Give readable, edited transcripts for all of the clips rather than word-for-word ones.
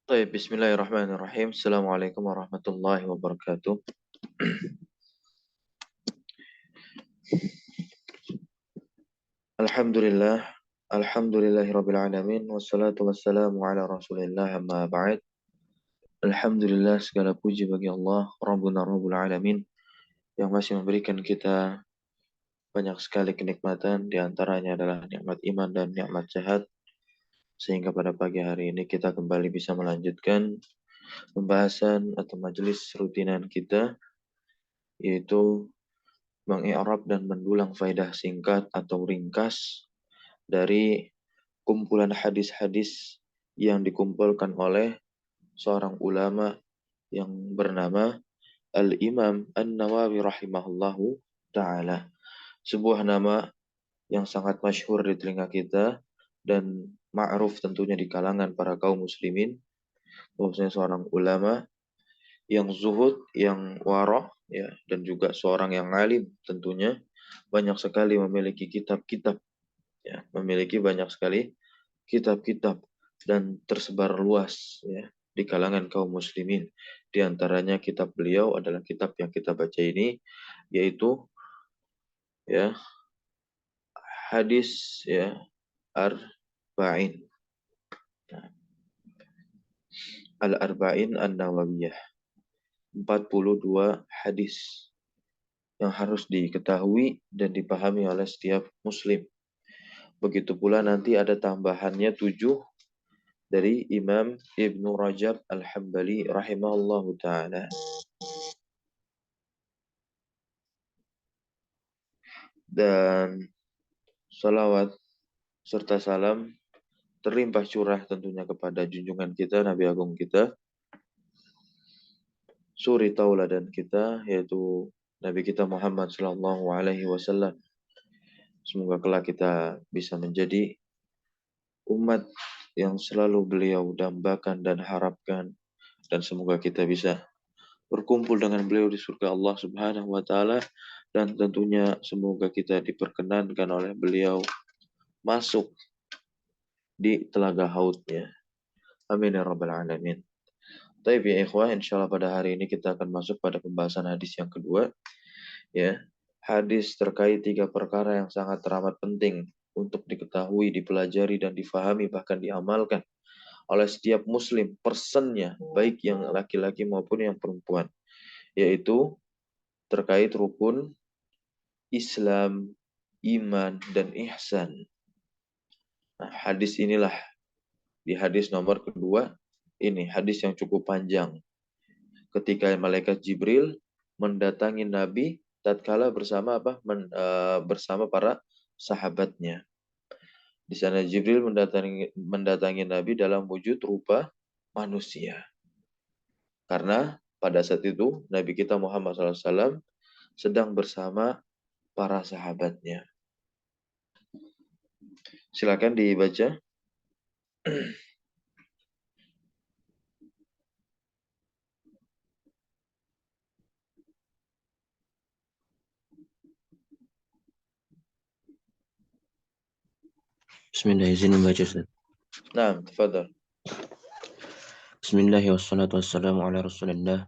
Baik, bismillahirrahmanirrahim. Assalamualaikum warahmatullahi wabarakatuh. Alhamdulillah, alhamdulillahirabbil alamin wassalatu wassalamu ala Rasulillah amma ba'd. Alhamdulillah, segala puji bagi Allah, Rabbuna Rabbul Alamin, yang masih memberikan kita banyak sekali kenikmatan, di antaranya adalah nikmat iman dan nikmat sehat, sehingga pada pagi hari ini kita kembali bisa melanjutkan pembahasan atau majelis rutinan kita, yaitu mengi'rab dan mendulang faedah singkat atau ringkas dari kumpulan hadis-hadis yang dikumpulkan oleh seorang ulama yang bernama Al-Imam An-Nawawi rahimahullahu ta'ala. Sebuah nama yang sangat masyhur di telinga kita dan ma'ruf tentunya di kalangan para kaum muslimin, bahwasanya seorang ulama yang zuhud, yang warah, ya, dan juga seorang yang alim tentunya, banyak sekali memiliki kitab-kitab, ya, memiliki banyak sekali kitab-kitab dan tersebar luas, ya, di kalangan kaum muslimin. Di antaranya kitab beliau adalah kitab yang kita baca ini, yaitu, ya, hadis, ya, Arba'in. Al-Arba'in An-Nawawiyah. 42 hadis yang harus diketahui dan dipahami oleh setiap muslim. Begitu pula nanti ada tambahannya 7 dari Imam Ibnu Rajab Al-Hambali rahimahullahu ta'ala. Dan salawat serta salam terlimpah curah tentunya kepada junjungan kita, Nabi Agung kita, suri tauladan kita, yaitu Nabi kita Muhammad sallallahu alaihi wasallam. Semoga kelak kita bisa menjadi umat yang selalu beliau dambakan dan harapkan, dan semoga kita bisa berkumpul dengan beliau di surga Allah Subhanahu wa taala, dan tentunya semoga kita diperkenankan oleh beliau masuk di telaga haudnya. Amin ya rabbal alamin. Baik ya ikhwah, insyaallah pada hari ini kita akan masuk pada pembahasan hadis yang kedua, ya. Hadis terkait 3 perkara yang sangat teramat penting untuk diketahui, dipelajari dan difahami, bahkan diamalkan oleh setiap muslim, personnya, baik yang laki-laki maupun yang perempuan, yaitu terkait rukun Islam, iman, dan ihsan. Nah, hadis inilah, di hadis nomor kedua ini, hadis yang cukup panjang. Ketika malaikat Jibril mendatangi Nabi tatkala bersama bersama para sahabatnya. Di sana Jibril mendatangi Nabi dalam wujud rupa manusia. Karena pada saat itu Nabi kita Muhammad SAW sedang bersama para sahabatnya. Silakan dibaca. Bismillah, izin membaca Ustaz. Nah, tafadhal. Bismillah wassalatu wassalamu ala Rasulillah.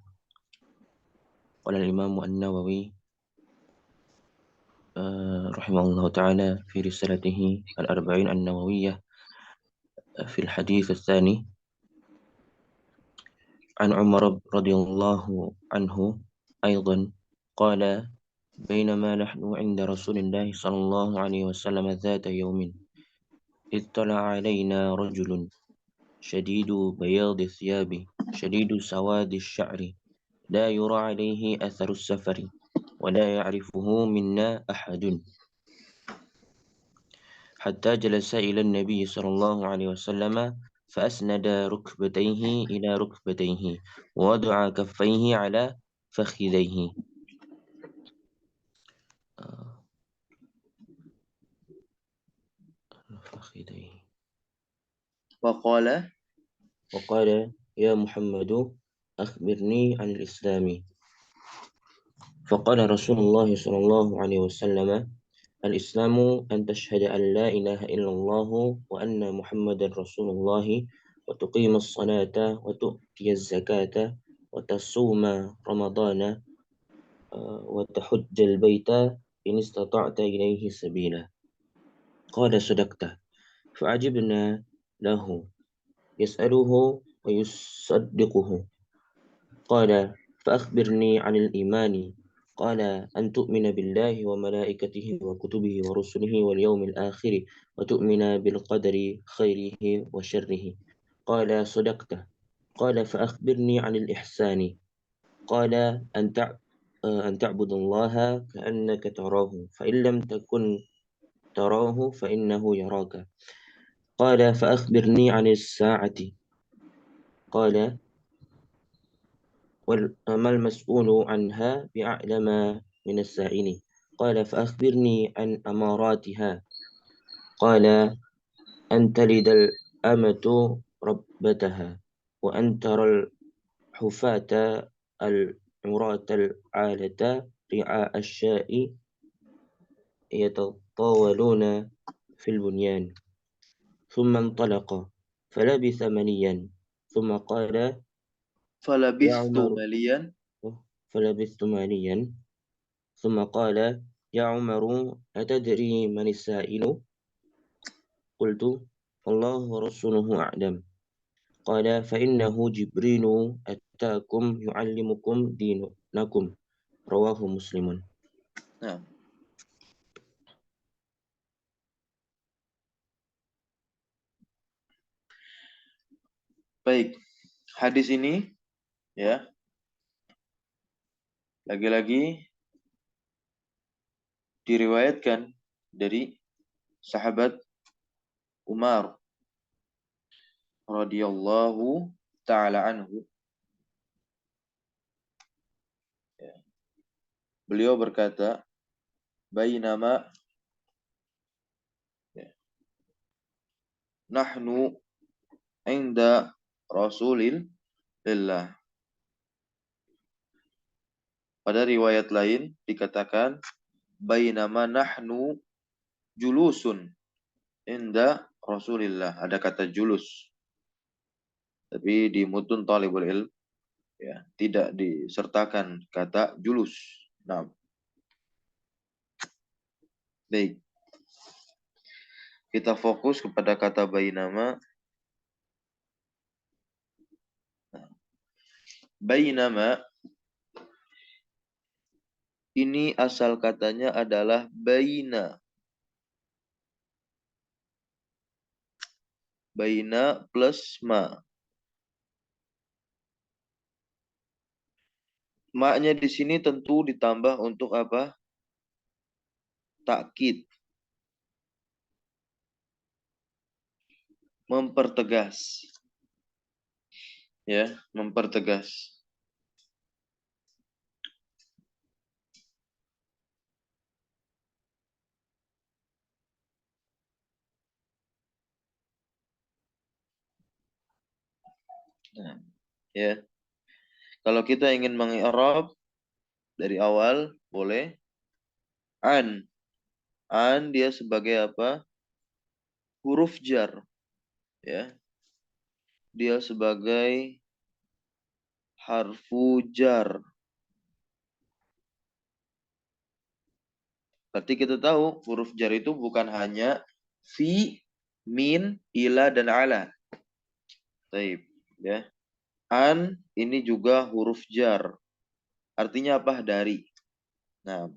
Qala al-Imam An-Nawawi rahimahullah ta'ala fi risalatihi al-Arba'in An-Nawawiyah fi al-hadith al-thani an Umar radhiyallahu anhu أيضا قال بينما نحن عند رسول الله صلى الله عليه وسلم ذات يوم اطلع علينا رجل شديد بياض الثياب شديد سواد الشعر لا يرى عليه أثر السفر ولا يعرفه منا أحد حتى جلس إلى النبي صلى الله عليه وسلم فأسند ركبتيه إلى ركبتيه ووضع كفيه على فخذيه. وقال يا محمد أخبرني عن الإسلام. فقال رسول الله صلى الله عليه وسلم الإسلام أن تشهد أن لا إله إلا الله وأن محمد رسول الله وتقيم الصلاة وتؤتي الزكاة وتصوم رمضان وتحج البيت إن استطعت إليه سبيلا. قال صدقت. فعجبنا له يسأله ويصدقه. قال فأخبرني عن الإيمان. قال أن تؤمن بالله وملائكته وكتبه ورسله واليوم الآخر وتؤمن بالقدر خيره وشره. قال صدقت. قال فأخبرني عن الإحسان. قال أن تعبد الله كأنك تراه فإن لم تكن تراه فإنه يراك. قال فأخبرني عن الساعة. قال وما المسؤول عنها بأعلم من السائل. قال فأخبرني عن أماراتها. قال أن تلد الأمة ربتها وأن ترى الحفاة العراة العالة رعاء الشاء يتطاولون في البنيان. ثم انطلق فلبث مليا ثم قال يا Falabistu عمر malian. فلبثت ماليا ثم قال يا عمر أتدري من السائل؟ قلت الله ورسوله أعلم. قال فإنه جبريل أتاكم يعلمكم دينكم. رواه مسلم. Nah, baik. Hadis ini ya, lagi-lagi diriwayatkan dari sahabat Umar radhiyallahu taala anhu. Ya. Beliau berkata, "Bainama ya, nahnu inda Rasulillah." Pada riwayat lain dikatakan, "Bainama nahnu julusun inda Rasulillah." Ada kata julus. Tapi di mutun Talibul Ilm ya, tidak disertakan kata julus. Nah, baik. Kita fokus kepada kata bainama. Bainama ini asal katanya adalah baina. Baina plus ma. Ma-nya di sini tentu ditambah untuk apa? Takkid. Mempertegas. Ya, mempertegas. Nah, ya. Kalau kita ingin mengi'rab dari awal boleh an. An dia sebagai apa? Huruf jar, ya. Dia sebagai harfu jar. Berarti kita tahu huruf jar itu bukan hanya fi, min, ila, dan ala. Taib, ya. An ini juga huruf jar. Artinya apa? Dari. Nah,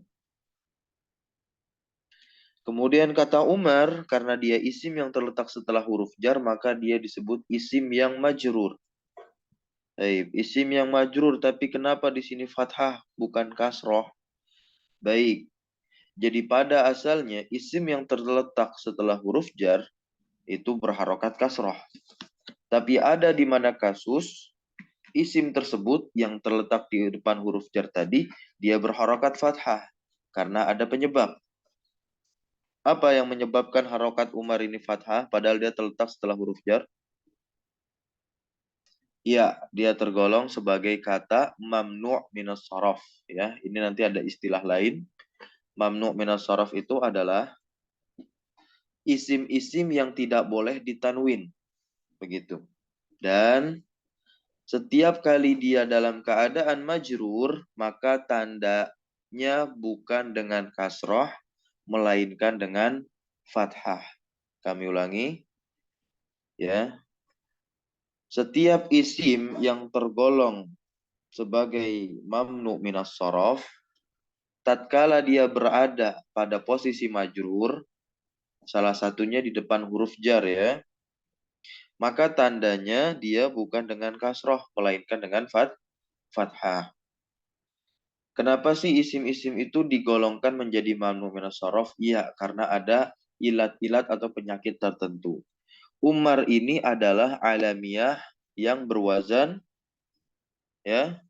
kemudian kata Umar, karena dia isim yang terletak setelah huruf jar, maka dia disebut isim yang majrur. Taib, isim yang majrur, tapi kenapa di sini fathah bukan kasroh? Baik. Jadi pada asalnya isim yang terletak setelah huruf jar itu berharokat kasroh. Tapi ada di mana kasus isim tersebut yang terletak di depan huruf jar tadi dia berharokat fathah karena ada penyebab. Apa yang menyebabkan harokat Umar ini fathah padahal dia terletak setelah huruf jar? Ya, dia tergolong sebagai kata mamnu' minas sharaf. Ya, ini nanti ada istilah lain. Mamnu' minas sharaf itu adalah isim-isim yang tidak boleh ditanwin. Begitu. Dan setiap kali dia dalam keadaan majrur, maka tandanya bukan dengan kasroh, melainkan dengan fathah. Kami ulangi, ya. Setiap isim yang tergolong sebagai mamnu minas sorof, tatkala dia berada pada posisi majrur, salah satunya di depan huruf jar ya, maka tandanya dia bukan dengan kasroh, melainkan dengan fathah. Kenapa sih isim-isim itu digolongkan menjadi mamnu minas sorof? Iya, karena ada ilat-ilat atau penyakit tertentu. Umar ini adalah alamiah yang berwazan ya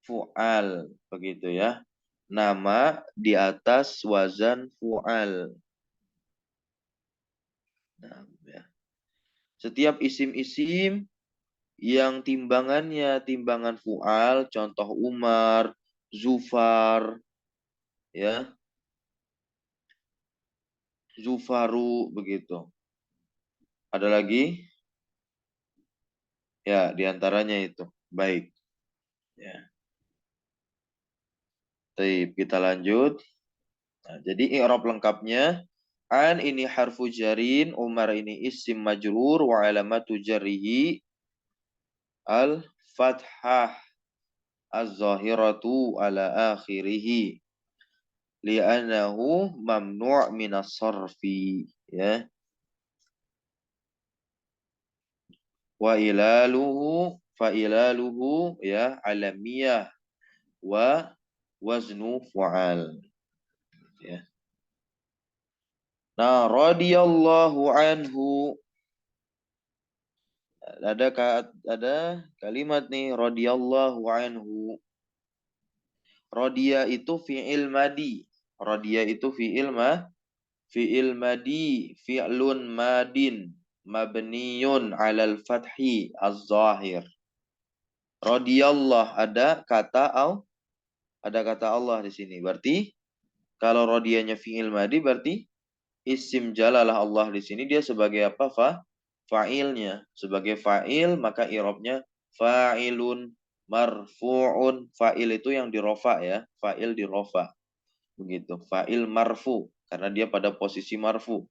fu'al, begitu ya. Nama di atas wazan fu'al. Nah, ya. Setiap isim-isim yang timbangannya timbangan fu'al, contoh Umar, Zufar, ya, Zufaru, begitu. Ada lagi? Ya, diantaranya itu. Baik. Ya. Baik, kita lanjut. Nah, jadi i'rab lengkapnya, an ini harfu jarin, Umar ini isim majrur, wa alamatu jarrihi al-fathah az-zahiratu ala akhirih. Li'annahu mamnu' minas sarfi. Ya. Wa ilaluhu, fa ilaluhu, ya, alamiyah wa waznu fu'al. Ya. Nah, radhiyallahu anhu. Ada kalimat nih, radhiyallahu anhu. Radiya itu fi'il madi. Radiya itu fi'il madi, fi'lun madin, mabniyun 'alal fathi az-zahir. Radiyallah ada kata Allah di sini. Berarti kalau radiyanya fi'il madi berarti isim jalalah Allah di sini dia sebagai apa? Fa'ilnya. Sebagai fa'il maka i'rabnya fa'ilun marfu'un. Fa'il itu yang dirofa ya. Fa'il dirofa. Begitu. Fa'il marfu. Karena dia pada posisi marfu.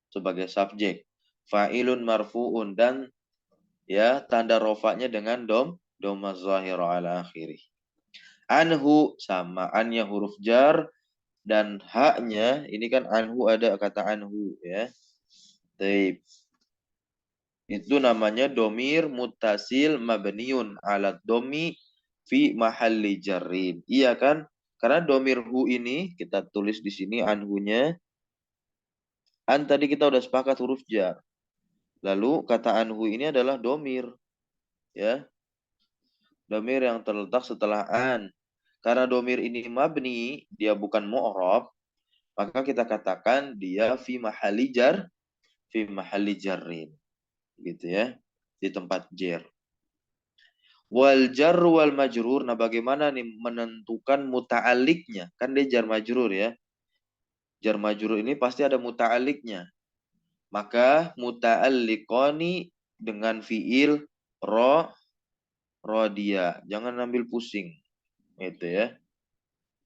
Sebagai subjek. Fa'ilun marfu'un. Dan ya tanda rofanya dengan doma zahira ala akhirih. Anhu sama annya huruf jar. Dan haknya, ini kan anhu ada kata anhu ya. Taib. Itu namanya domir mutasil mabniun alat domi fi mahalli jarrin. Iya kan? Karena domir hu ini kita tulis di sini anhunya. An tadi kita udah sepakat huruf jar. Lalu kata anhu ini adalah domir. Ya. Domir yang terletak setelah an. Karena domir ini mabni, dia bukan mu'rab, maka kita katakan dia fi mahalli jarrin. Gitu ya. Di tempat jar. Wal jar wal majrur. Nah, bagaimana nih menentukan muta'aliknya? Kan dia jar majrur ya. Jar majrur ini pasti ada muta'aliknya. Maka muta'alliqani dengan fiil rodia. Jangan ambil pusing. Itu ya.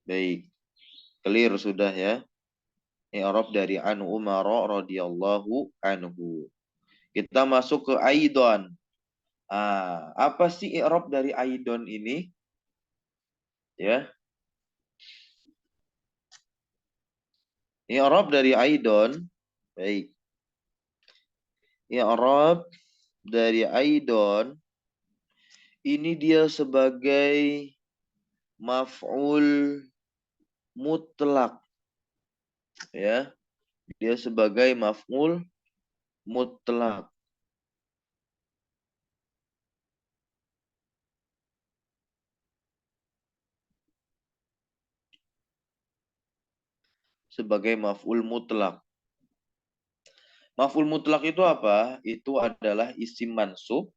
Baik. Clear sudah ya. I'rab dari an Umar radhiyallahu anhu. Kita masuk ke aidon. Apa sih i'rab dari aidon ini? Ya. I'rab dari aidon. Baik. I'rab dari aidon ini dia sebagai maf'ul mutlak. Ya. Dia sebagai maf'ul mutlak. Sebagai maf'ul mutlak. Maf'ul mutlak itu apa? Itu adalah isim mansub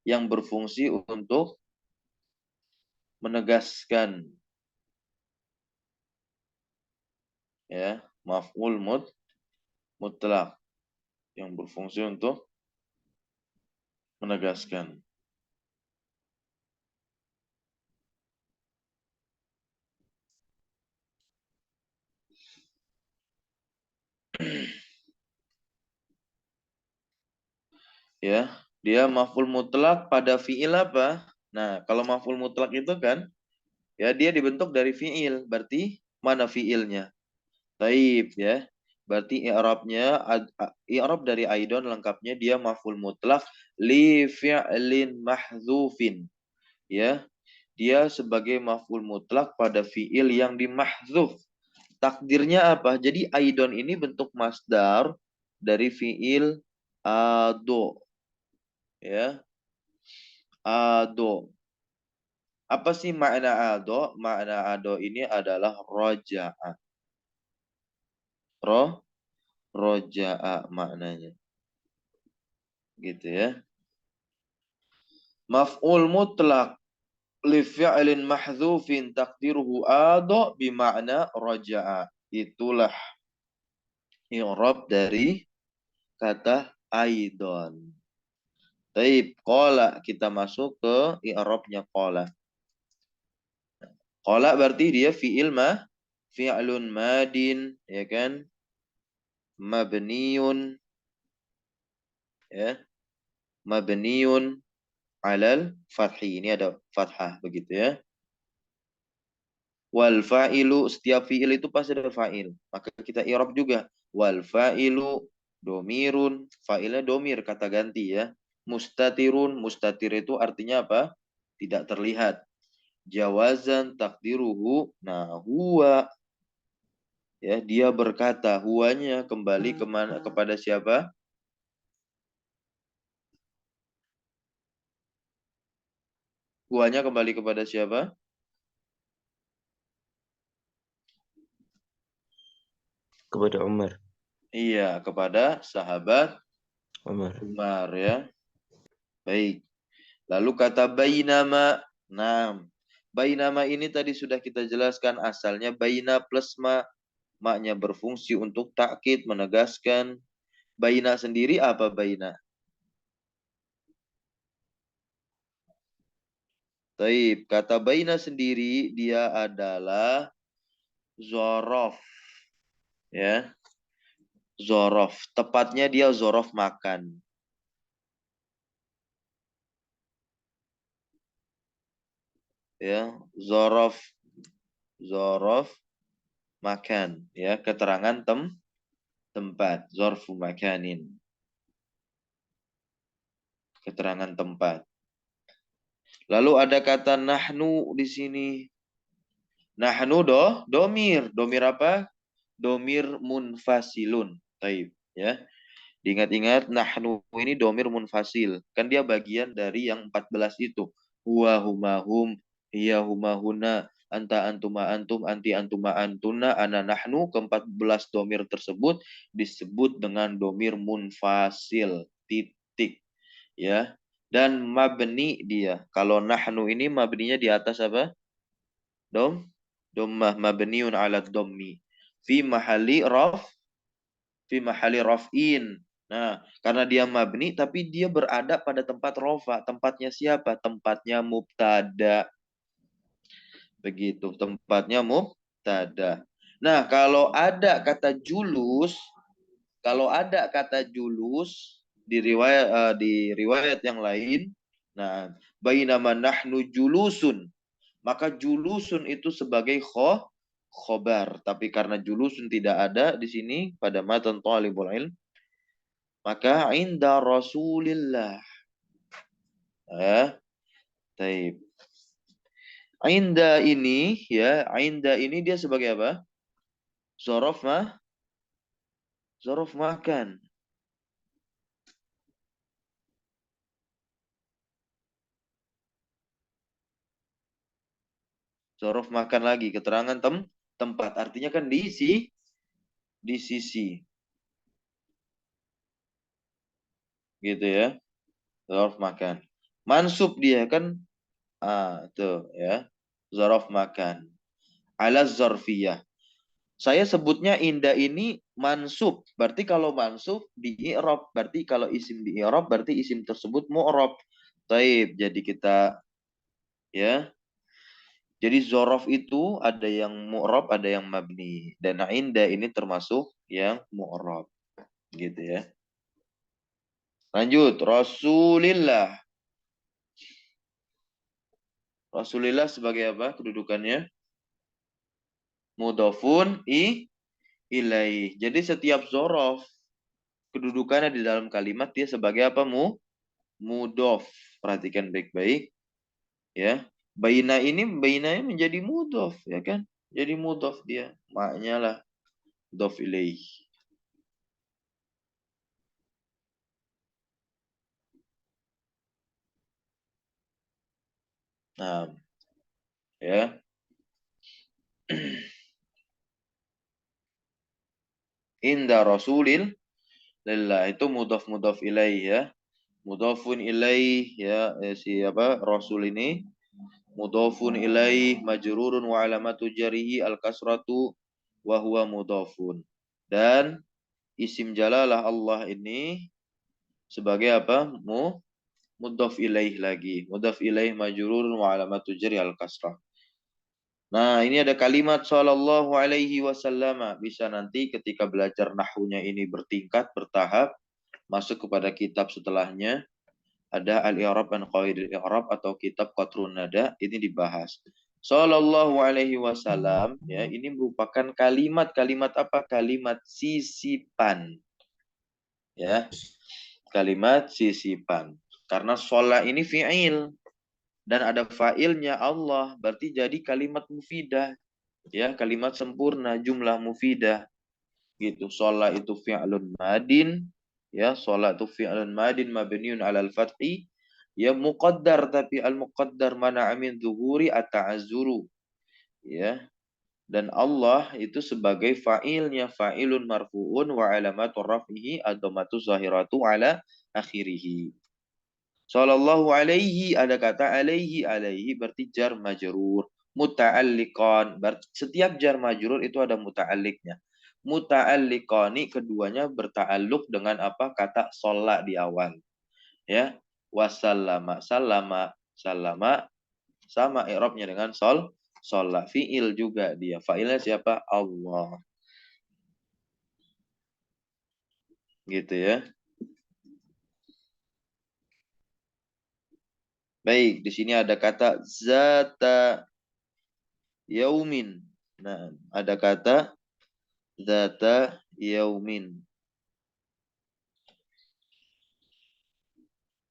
yang berfungsi untuk menegaskan ya, maf'ul mutlak yang berfungsi untuk Menegaskan. Ya, dia maf'ul mutlak pada fi'il apa? Nah, kalau maf'ul mutlak itu kan, ya dia dibentuk dari fi'il. Berarti mana fi'ilnya? Taib ya. Berarti i'rab dari aidon lengkapnya dia maf'ul mutlak li fi'lin mahdzufin. Ya, dia sebagai maf'ul mutlak pada fi'il yang dimahdzuf. Takdirnya apa? Jadi aidon ini bentuk masdar dari fi'il ado, ya. Ado. Apa sih makna ado? Makna ado ini adalah roja'a. Ro, roja'a maknanya. Gitu ya. Maf'ul mutlak li fi'lin mahdzufin taqdiruhu ado bima'na roja'a. Itulah i'rab dari kata aidon. Taib, qala, kita masuk ke i'rabnya qala. Qala berarti dia fi'lun madin, ya kan? Mabniun, ya. Mabniun alal fathi. Ini ada fathah begitu ya. Wal fa'ilu, setiap fi'il itu pasti ada fa'il. Maka kita i'rab juga. Wal fa'ilu domirun, fa'ilnya domir kata ganti ya. Mustatirun, mustatir itu artinya apa? Tidak terlihat. Jawazan takdiruhu, nah huwa, ya dia berkata, huwanya kembali kemana, kepada siapa? Huwanya kembali kepada siapa? Kepada Umar. Iya, kepada sahabat Umar. Umar ya. Baik. Lalu kata bainama. Nah, bainama ini tadi sudah kita jelaskan asalnya baina plus ma. Maknya berfungsi untuk takkid, menegaskan. Baina sendiri apa baina? Taib. Kata baina sendiri dia adalah zorof. Ya. Zorof. Tepatnya dia zorof makan. Ya. Zorof makan. Ya. Keterangan tempat. Zorfu makanin. Keterangan tempat. Lalu ada kata nahnu di sini. Nahnu domir. Domir apa? Domir munfasilun. Taib. Ya. Diingat-ingat, nahnu ini domir munfasil. Kan dia bagian dari yang 14 itu. Huwa huma hum, hiya huma huna, anta antuma antum, anti antuma antuna, ana nahnu. Ke-14 domir tersebut disebut dengan domir munfasil. Titik. Ya. Dan mabni dia. Kalau nahnu ini mabninya di atas apa? Dommah mabniun ala dommi. Fi mahali raf'in. Nah, karena dia mabni tapi dia berada pada tempat rofa. Tempatnya siapa? Tempatnya mubtada. Begitu, tempatnya mubtada. Nah, kalau ada kata julus di riwayat yang lain, nah, bainama nahnu julusun, maka julusun itu sebagai khobar. Tapi karena julusun tidak ada di sini pada matan talibul ilm, maka inda Rasulillah. Taib. Inda ini dia sebagai apa? Zorof Zorof makan. Zorof makan lagi. Keterangan tempat. Artinya kan di sisi. Gitu ya. Zorof makan. Mansub dia kan. Tuh ya. Zorof makan. Ala zorfiyah. Saya sebutnya inda ini mansub. Berarti kalau mansub di i'rab, berarti kalau isim di i'rab berarti isim tersebut mu'rab. Taib. Jadi kita ya. Jadi zorof itu ada yang mu'rab, ada yang mabni. Dan inda ini termasuk yang mu'rab. Gitu ya. Lanjut, Rasulillah. Rasulillah sebagai apa kedudukannya? Mudhofun ilaih. Jadi setiap zorof kedudukannya di dalam kalimat dia sebagai apa mudhof. Perhatikan baik-baik ya. Baina ini menjadi mudhof ya kan? Jadi mudhof dia. Maknya lah mudhof ilaih. Nah, ya. Inda Rasulil lillah itu mudhof ilaih ya. Mudhofun ilaih ya siapa Rasul ini mudhofun ilaih majrurun wa alamatu jarihi al-kasratu wa huwa mudhofun. Dan isim jalalah Allah ini sebagai apa? Mudhaf ilaih lagi. Mudhaf ilaih majrurun wa alamatu jari al-kasrah. Nah, ini ada kalimat sallallahu alaihi wasallam. Bisa nanti ketika belajar nahwunya ini bertingkat, bertahap, masuk kepada kitab setelahnya. Ada al-i'rab an qawaidil i'rab atau kitab qatrun nada, ini dibahas. Sallallahu alaihi wasallam ya, ini merupakan kalimat-kalimat apa? Kalimat sisipan. Ya, kalimat sisipan. Karena sholat ini fi'il dan ada fa'ilnya Allah, berarti jadi kalimat mufidah. Ya, kalimat sempurna, jumlah mufidah. Gitu. Sholat itu fi'lun madin, ya, sholat itu fi'lun madin mabniun 'alal fathi, ya muqaddar tapi al muqaddar mana min zuhuri at-ta'azzuru. Ya. Dan Allah itu sebagai fa'ilnya fa'ilun marfu'un wa alamatur raf'ihi ad-dhammatu zahiratu ala akhirih. Sallallahu alaihi ada kata alaihi berarti jar majrur. Muta'alliqan berarti setiap jar majrur itu ada muta'alliqnya. Muta'alliqani keduanya berta'alluq dengan apa? Kata sholat di awal. Ya. Wasallama sallama sallama sama i'rabnya dengan sholat. Fi'il juga dia. Fa'ilnya siapa? Allah. Gitu ya. Baik, di sini ada kata zata yaumin. Nah, ada kata zata yaumin.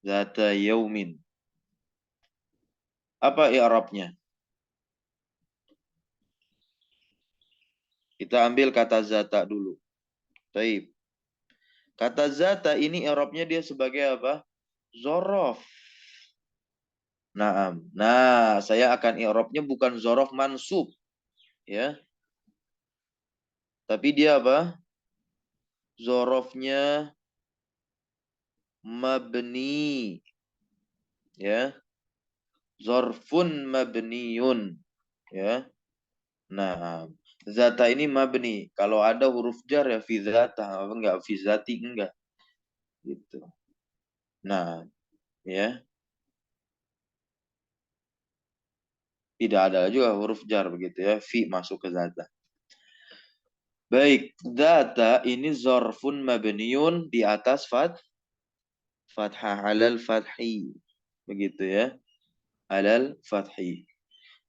Zata yaumin. Apa i'rabnya? Kita ambil kata zata dulu. Baik. Kata zata ini i'rabnya dia sebagai apa? Zorof. Nah, saya akan i'rabnya bukan zorof mansub. Ya. Tapi dia apa? Zorofnya mabni. Ya. Zorfun mabniun. Ya. Nah, zata ini mabni. Kalau ada huruf jar ya fi zata, enggak fi zati enggak. Gitu. Nah, ya. Tidak ada juga huruf jar begitu ya. Fi masuk ke zata. Baik, zata ini zorfun mabniun di atas fathah alal fathi. Begitu ya. Alal fathi.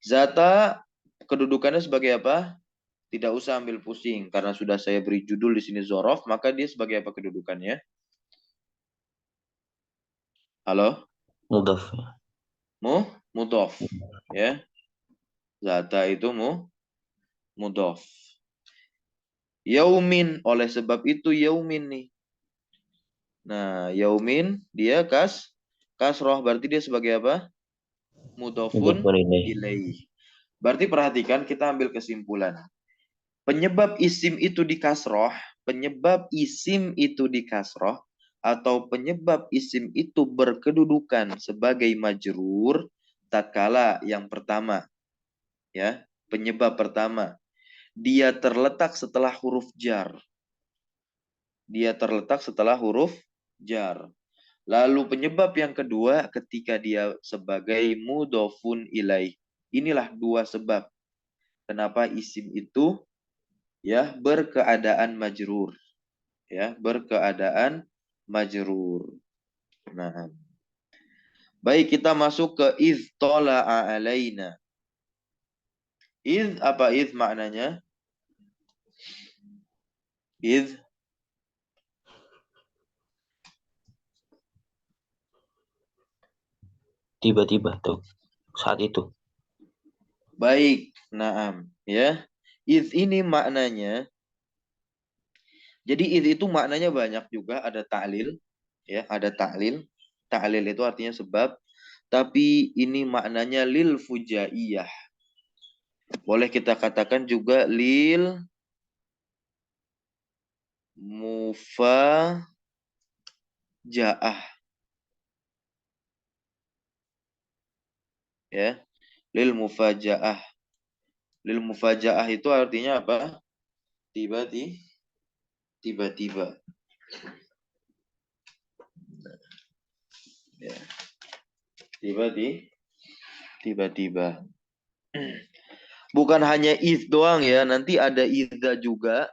Zata kedudukannya sebagai apa? Tidak usah ambil pusing karena sudah saya beri judul di sini zorof, maka dia sebagai apa kedudukannya? Halo? Mudhaf. Mudhof. Ya. Zata itu mudhof. Yaumin, oleh sebab itu yaumin nih. Nah, yaumin dia kasroh berarti dia sebagai apa? Mudhofun Mudhafun ilaih. ilaih. Berarti perhatikan kita ambil kesimpulan. Penyebab isim itu di kasroh atau penyebab isim itu berkedudukan sebagai majrur tatkala yang pertama ya, penyebab pertama Dia terletak setelah huruf jar. Dia terletak setelah huruf jar. Lalu penyebab yang kedua ketika dia sebagai mudhofun ilaih. Inilah dua sebab kenapa isim itu ya berkeadaan majrur. Ya, berkeadaan majrur. Nah, baik kita masuk ke iz tala'a alaina. Iz apa iz maknanya? Iz Tiba-tiba tuh saat itu. baik. Naam, ya. Iz ini maknanya jadi iz itu maknanya banyak juga, ada ta'lil, ya, ada ta'lil. Ta'lil itu artinya sebab, tapi ini maknanya lil fujaiyah. Boleh kita katakan juga lil mufajaah, ya. Lil mufajaah. Lil mufajaah itu artinya apa? Tiba-tiba. Tiba-tiba. Ya. Tiba-tiba. Tiba-tiba. Bukan hanya if doang ya, nanti ada idza juga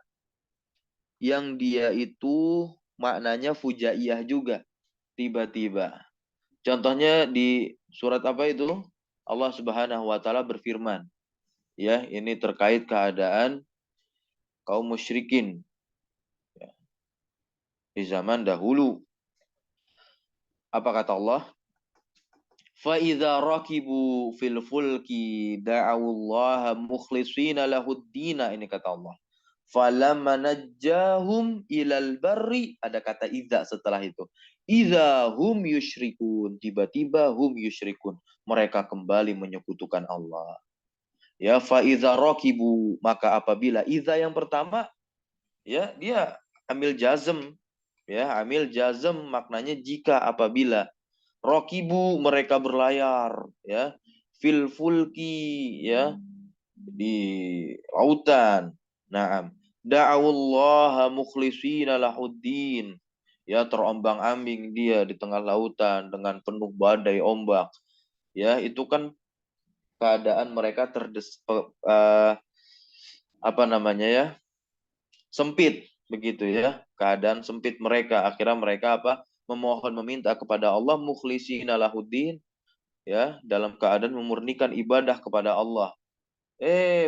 yang dia itu maknanya fujaiyah juga. Tiba-tiba. Contohnya di surat apa itu? Allah Subhanahu wa taala berfirman. Ya, ini terkait keadaan kaum musyrikin di zaman dahulu. Apa kata Allah? فَإِذَا رَكِبُوا فِي الْفُلْكِ دَعَوُا اللَّهَ مُخْلِصِينَ لَهُ الدِّينَ. Ini kata Allah. فَلَمَّا نَجَّاهُمْ إِلَى الْبَرِّ. Ada kata idza setelah itu. إِذَا هُمْ يُشْرِكُونَ. Tiba-tiba hum yusyrikun. Mereka kembali menyekutukan Allah. Ya, فَإِذَا رَكِبُوا. Maka apabila idza yang pertama, ya dia ambil jazm. Ya, ambil jazm maknanya jika, apabila. Rokibu mereka berlayar, ya, fil fulki, ya, di lautan. Naam. Da'awullaha mukhlishina lahuddin. Ya, terombang-ambing dia di tengah lautan dengan penuh badai ombak. Ya, itu kan keadaan mereka apa namanya ya? Sempit begitu ya. Keadaan sempit mereka. Akhirnya mereka apa? Memohon meminta kepada Allah mukhlishina lahuddin, ya, dalam keadaan memurnikan ibadah kepada Allah.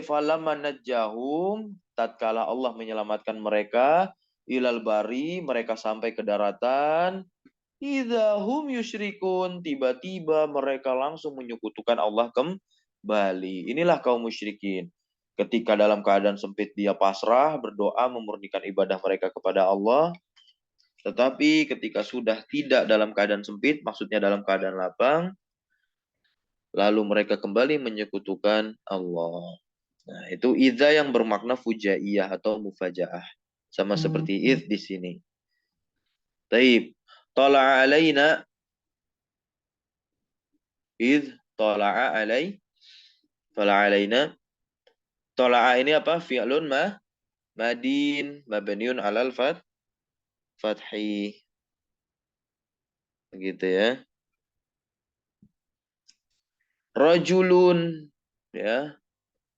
Falamma najjahum, tatkala Allah menyelamatkan mereka, ilal bari, mereka sampai ke daratan, idahum yusyrikun, tiba-tiba mereka langsung menyekutukan Allah kembali. Inilah kaum musyrikin. Ketika dalam keadaan sempit dia pasrah, berdoa, memurnikan ibadah mereka kepada Allah. Tetapi ketika sudah tidak dalam keadaan sempit, maksudnya dalam keadaan lapang, lalu mereka kembali menyekutukan Allah. Nah, itu idza yang bermakna fujaiyah atau mufajaah. Sama seperti id di sini. Taib. Tala'a alaina id tala'a alai. Tala'a alaina. Tala'a ini apa? Fi'lun madin mabniun alal fathi. Begitu ya. Rajulun, ya.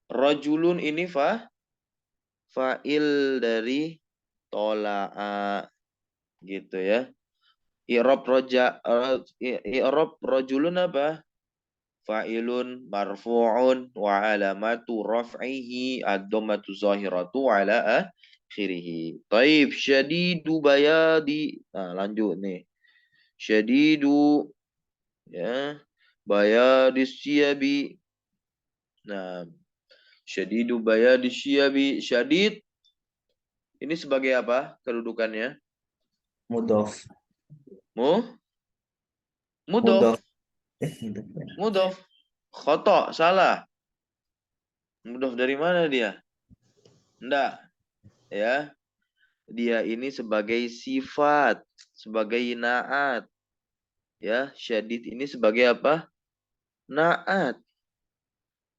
Rajulun ini fa'il dari tola'a gitu ya. I'rab rajulun apa? Fa'ilun marfu'un wa alamatu raf'ihi ad-dhammatu zahiratu ala akhirih. Taib, syadidu bayadi. Nah, lanjut nih. Syadidu, ya, bayadis siyabi. Nah, syadidu bayadis siyabi. Syadid ini sebagai apa kedudukannya? Mudhof. Mu Mudof. Mudhof. Mudof. Khoto, salah. Mudof dari mana dia? Enggak, ya. Dia ini sebagai sifat, sebagai naat. Ya, syadid ini sebagai apa? Naat.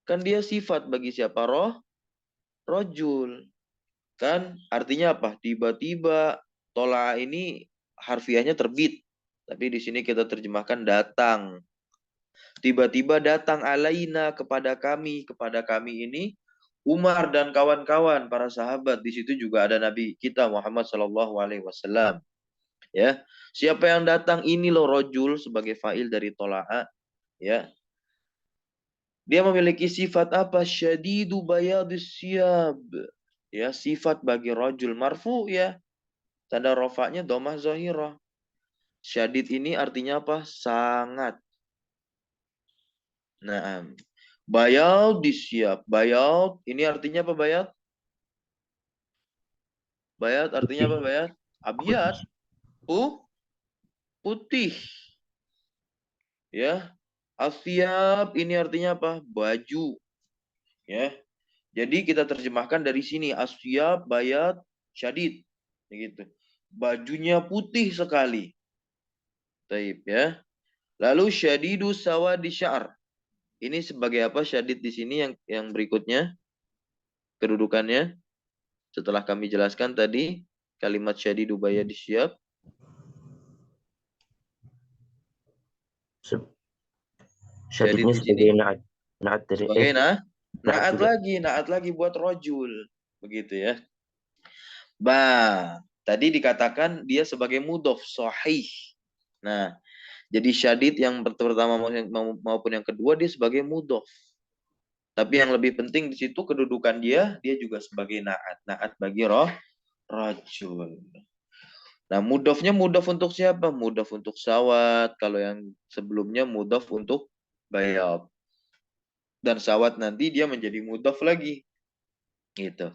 Kan dia sifat bagi siapa? rojul. Kan artinya apa? Tiba-tiba tola'a ini harfiahnya terbit. Tapi di sini kita terjemahkan datang. Tiba-tiba datang alaina kepada kami ini Umar dan kawan-kawan para sahabat. Di situ juga ada Nabi kita Muhammad Shallallahu Alaihi Wasallam. Ya, siapa yang datang ini loh rojul sebagai fa'il dari tola'a. Ya, dia memiliki sifat apa? Syadidu bayadis siyab. Ya, sifat bagi rojul marfu ya. Tanda rofaknya domah zahirah. Syadid ini artinya apa? Sangat. Nah, bayad disiap. Bayad ini artinya apa bayad? Bayad artinya apa bayad? Abiyat. Putih. Ya. Asyab ini artinya apa? Baju. Ya. Jadi kita terjemahkan dari sini asyab bayad syadid. Begitu. Bajunya putih sekali. Taib ya. Lalu syadidu sawadi syar. Ini sebagai apa syadid di sini yang berikutnya kedudukannya setelah kami jelaskan tadi kalimat syadidu bayadi syab. Syadid Syadidnya di sini sebagai naat. Naat dari sebagai naat juga. naat lagi buat rojul. Begitu ya. Bah, tadi dikatakan dia sebagai mudhof sahih. Nah, jadi syadid yang pertama maupun yang kedua dia sebagai mudhof. Tapi yang lebih penting di situ kedudukan dia juga sebagai naat. Naat bagi rajul. Nah, mudhofnya mudhof untuk siapa? Mudhof untuk sawat. Kalau yang sebelumnya mudhof untuk bayab. Dan sawat nanti dia menjadi mudhof lagi. Gitu.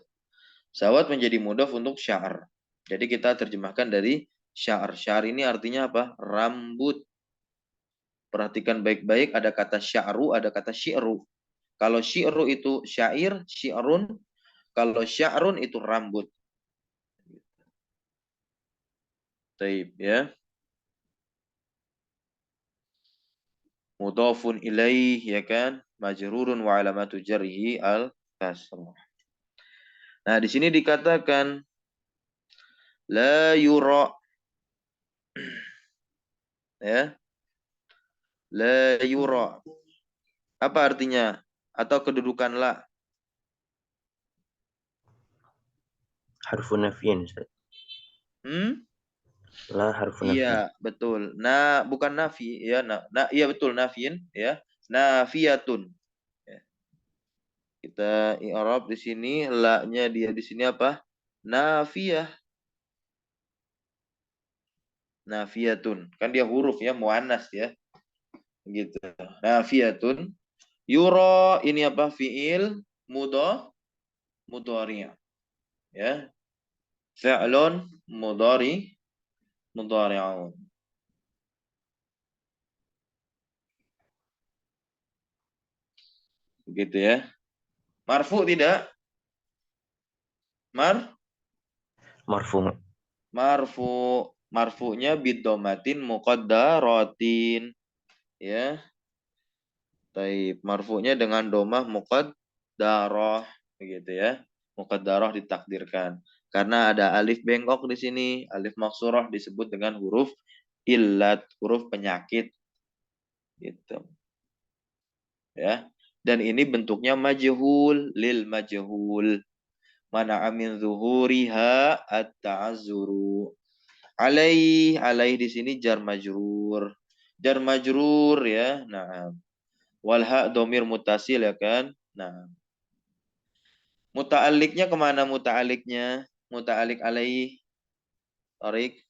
Sawat menjadi mudhof untuk sya'ar. Jadi kita terjemahkan dari sya'ar. Sya'ar ini artinya apa? Rambut. Perhatikan baik-baik, ada kata sya'ru, ada kata syi'ru. Kalau syi'ru itu syair, syi'run. Kalau sya'run itu rambut. Taib ya. Mudhafun ilaih ya kan? Majrurun wa alamatu jarhi al-kasrah. Nah, di sini dikatakan la yura ya. La yura. Apa artinya? Atau kedudukan la? Harfu nafiyin, Ustaz. La harfu nafiyin. Iya, betul. Nah, bukan nafi ya. Iya betul nafin ya. Nafiyatun. Ya. Kita i'rab di sini la-nya dia di sini apa? Nafiyah. Nafiyatun. Kan dia huruf ya, muannas ya. Gitu. Nafiyatun. Yura ini apa? Fi'il mudhari. Ya. Fi'lun mudhari'un. Begitu ya. Marfu tidak? Marfu. Marfu'nya biddomatin muqaddaratin. Ya. Taib. Marfu'nya dengan domah muqaddarah. Begitu ya. Muqaddarah ditakdirkan. Karena ada alif bengkok di sini. Alif maksurah disebut dengan huruf illat. Huruf penyakit. Gitu. Ya. Dan ini bentuknya majhul. Lil majhul. Mana amin zuhuriha at-ta'azzuru. Alaih di sini jar majrur. Jar majrur ya. Nah, wal ha domir mutasil ya kan? Nah, muta'alliqnya kemana muta'alliqnya? Muta'alliq alaih. Tarik.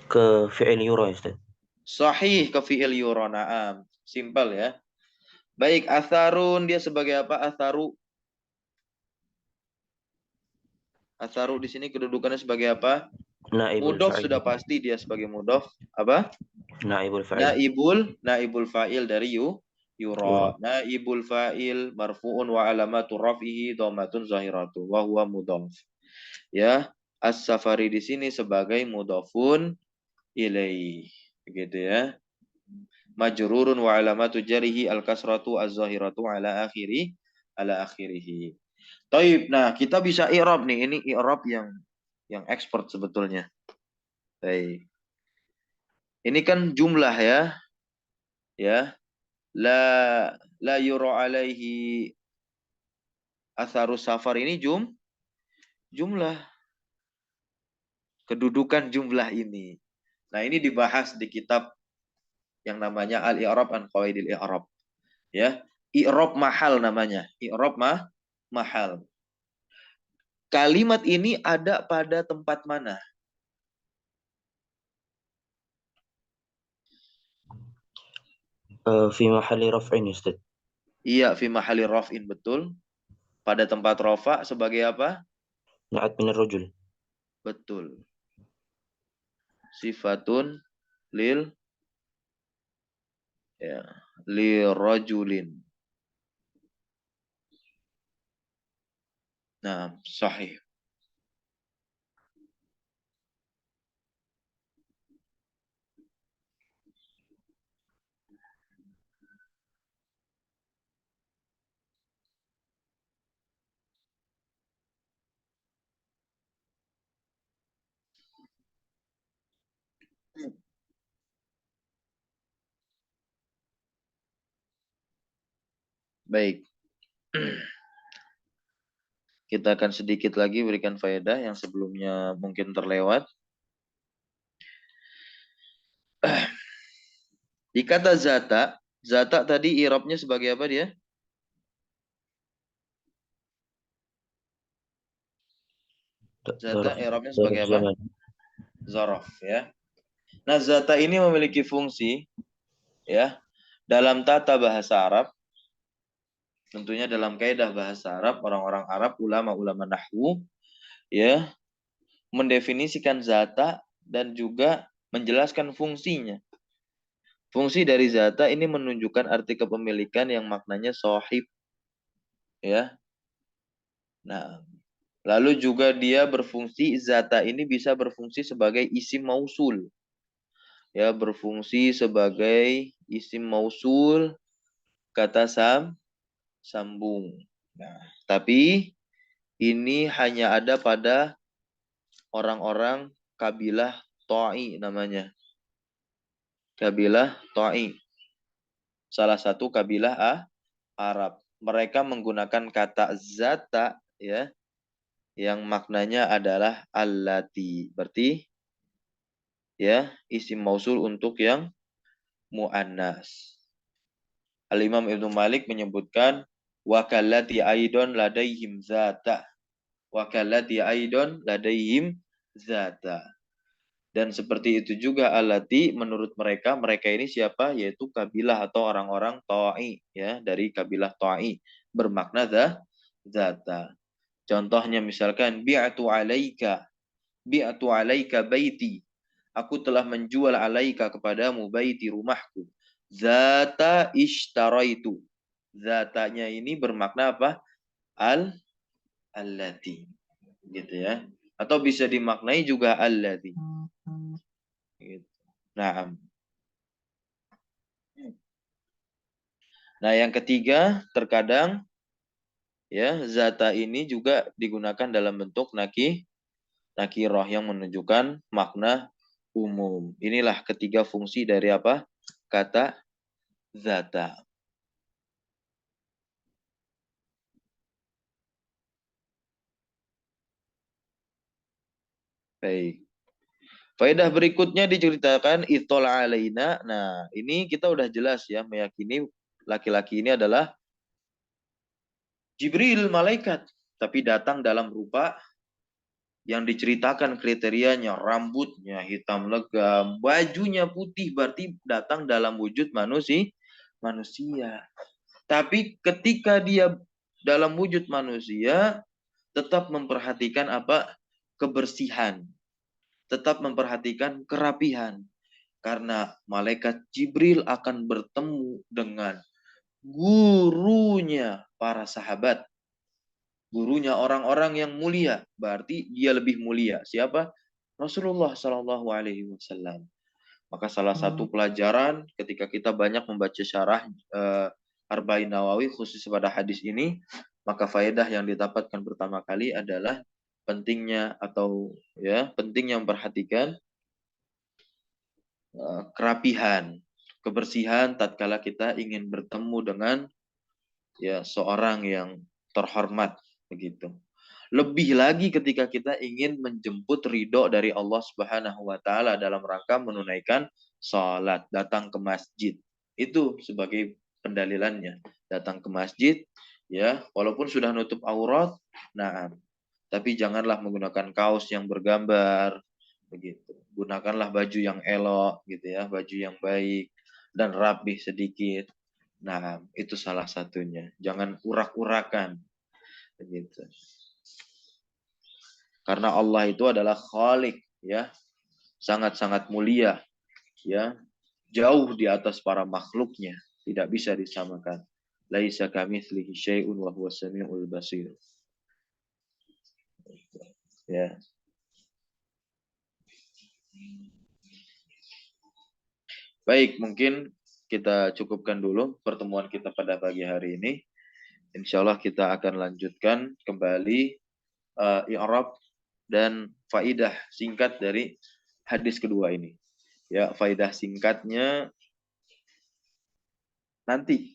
Ke fi'il yura, Ustaz. Sahih ke fi'il yura. Na'am. Simpel ya. Baik, atharun dia sebagai apa? Atharu di sini kedudukannya sebagai apa? Naibul Mudhof fa'il. sudah pasti dia sebagai mudhof. Apa? Naibul fa'il. Naibul fa'il dari yura. Naibul fa'il marfu'un wa alamatu raf'ihi dhammatun zahiratu wa huwa mudhaf. Ya, as-safari di sini sebagai mudhafun ilaih. Begitu ya. Majrurun wa alamatu jarihi al-kasratu az-zahiratu ala akhirih. Taib. Nah, kita bisa i'rab nih. Ini i'rab yang expert sebetulnya. Baik. Ini kan jumlah ya. Ya. La yura alaihi atharus safar ini jumlah. Kedudukan jumlah ini. Nah, ini dibahas di kitab yang namanya Al-I'rab an Qawaidil I'rab. Ya. I'rab mahal namanya. I'rab mahal. Kalimat ini ada pada tempat mana? في محل رفع Ustaz. Iya, fi mahali raf'in, betul. Pada tempat rofa sebagai apa? نعت من الرجل. Betul. Sifatun lil ya, li rajulin. Nah, sahih. Baik. Kita akan sedikit lagi berikan faedah yang sebelumnya mungkin terlewat. Di kata zata, zata tadi i'rabnya sebagai apa dia? Zata i'rabnya sebagai apa? Zaman. Zaraf ya. Nah, zata ini memiliki fungsi ya dalam tata bahasa Arab. Tentunya dalam kaidah bahasa Arab, orang-orang Arab, ulama-ulama nahwu ya mendefinisikan zata dan juga menjelaskan fungsinya. Fungsi dari zata ini menunjukkan arti kepemilikan yang maknanya sohib ya. Nah, lalu juga dia berfungsi, zata ini bisa berfungsi sebagai isim mausul. Ya, berfungsi sebagai isim mausul, kata sambung. Nah, tapi ini hanya ada pada orang-orang kabilah Ta'i namanya. Kabilah Ta'i. Salah satu kabilah Arab. Mereka menggunakan kata zata ya yang maknanya adalah allati. Berarti ya isim mausul untuk yang muannas. Al-Imam Ibnu Malik menyebutkan wakallati aidon ladaihim zata. Wakallati aidon ladaihim zata. Dan seperti itu juga alati menurut mereka, mereka ini siapa? Yaitu kabilah atau orang-orang Ta'i ya, dari kabilah Ta'i bermakna zata. Contohnya misalkan bi'atu alaika baiti. Aku telah menjual alaika kepadamu baiti rumahku. Zata ishtaraitu. Zatanya ini bermakna apa? Allati. Gitu ya. Atau bisa dimaknai juga allati. Gitu. Nah, yang ketiga terkadang ya zata ini juga digunakan dalam bentuk nakirah yang menunjukkan makna umum. Inilah ketiga fungsi dari apa? Kata zata. Baik. Faedah berikutnya diceritakan itola alaina. Nah, ini kita udah jelas ya meyakini laki-laki ini adalah Jibril malaikat, tapi datang dalam rupa yang diceritakan kriterianya, rambutnya hitam legam, bajunya putih, berarti datang dalam wujud manusia. Tapi ketika dia dalam wujud manusia, tetap memperhatikan apa? Kebersihan. Tetap memperhatikan kerapihan. Karena malaikat Jibril akan bertemu dengan gurunya para sahabat. Gurunya orang-orang yang mulia. Berarti dia lebih mulia. Siapa? Rasulullah Shallallahu Alaihi Wasallam. Maka salah satu pelajaran ketika kita banyak membaca syarah Arba'in Nawawi khusus pada hadis ini Maka faedah yang didapatkan pertama kali adalah pentingnya atau ya pentingnya memperhatikan kerapihan, kebersihan tatkala kita ingin bertemu dengan ya seorang yang terhormat begitu. Lebih lagi ketika kita ingin menjemput ridho dari Allah Subhanahu wa taala dalam rangka menunaikan salat, datang ke masjid. Itu sebagai pendalilannya. Datang ke masjid ya, walaupun sudah nutup aurat, nah, tapi janganlah menggunakan kaos yang bergambar begitu. Gunakanlah baju yang elok gitu ya, baju yang baik dan rapih sedikit. Nah, itu salah satunya. Jangan urak-urakan begitu. Karena Allah itu adalah Khalik ya, sangat-sangat mulia ya, jauh di atas para makhluknya, tidak bisa disamakan. Laisa kamitslihi syai'un wa huwas samiul basir. Ya. Baik, mungkin kita cukupkan dulu pertemuan kita pada pagi hari ini. Insya Allah kita akan lanjutkan kembali i'rab dan faidah singkat dari hadis kedua ini. Ya, faidah singkatnya nanti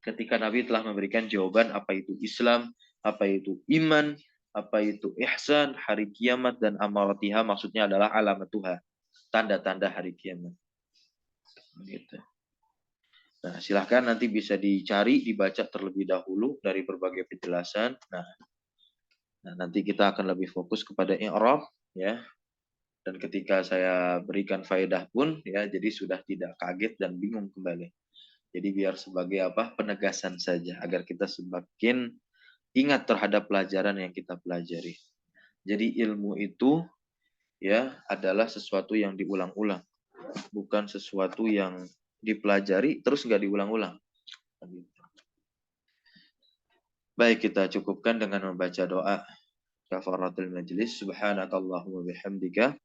ketika Nabi telah memberikan jawaban apa itu Islam, apa itu iman, apa itu ihsan, hari kiamat dan amaratiha, maksudnya adalah alamatuha, tanda-tanda hari kiamat. Gitu. Nah, silahkan nanti bisa dicari, dibaca terlebih dahulu dari berbagai penjelasan. Nah, nanti kita akan lebih fokus kepada i'rab ya. Dan ketika saya berikan faedah pun ya, jadi sudah tidak kaget dan bingung kembali. Jadi biar sebagai apa? Penegasan saja agar kita semakin ingat terhadap pelajaran yang kita pelajari. Jadi ilmu itu ya adalah sesuatu yang diulang-ulang, bukan sesuatu yang dipelajari terus nggak diulang-ulang. Baik, kita cukupkan dengan membaca doa kafaratul majlis. Subhanakallahumma bihamdika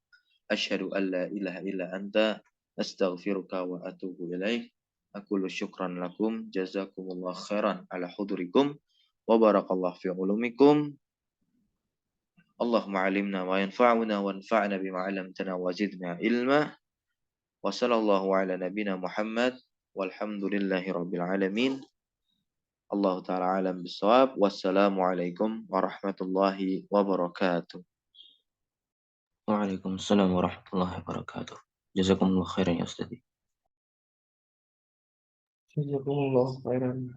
asyhadu an la ilaha illa anta astaghfiruka wa atubu ilaik. Aqulu syukran lakum jazakumullah khairan ala hudurikum wa barakallahu fi ulumikum. Allahumma alimna ma yanfa'una wanfa'na bima 'allamtana wa zidna ilma. Wa sallallahu ala nabiyyina Muhammad walhamdulillahi rabbil alamin. Allah taala alam bisawab. Wassalamualaikum warahmatullahi wabarakatuh. Waalaikumsalam warahmatullahi wabarakatuh. Jazakumullah khairan ya Ustaz. Jazakumullah khairan.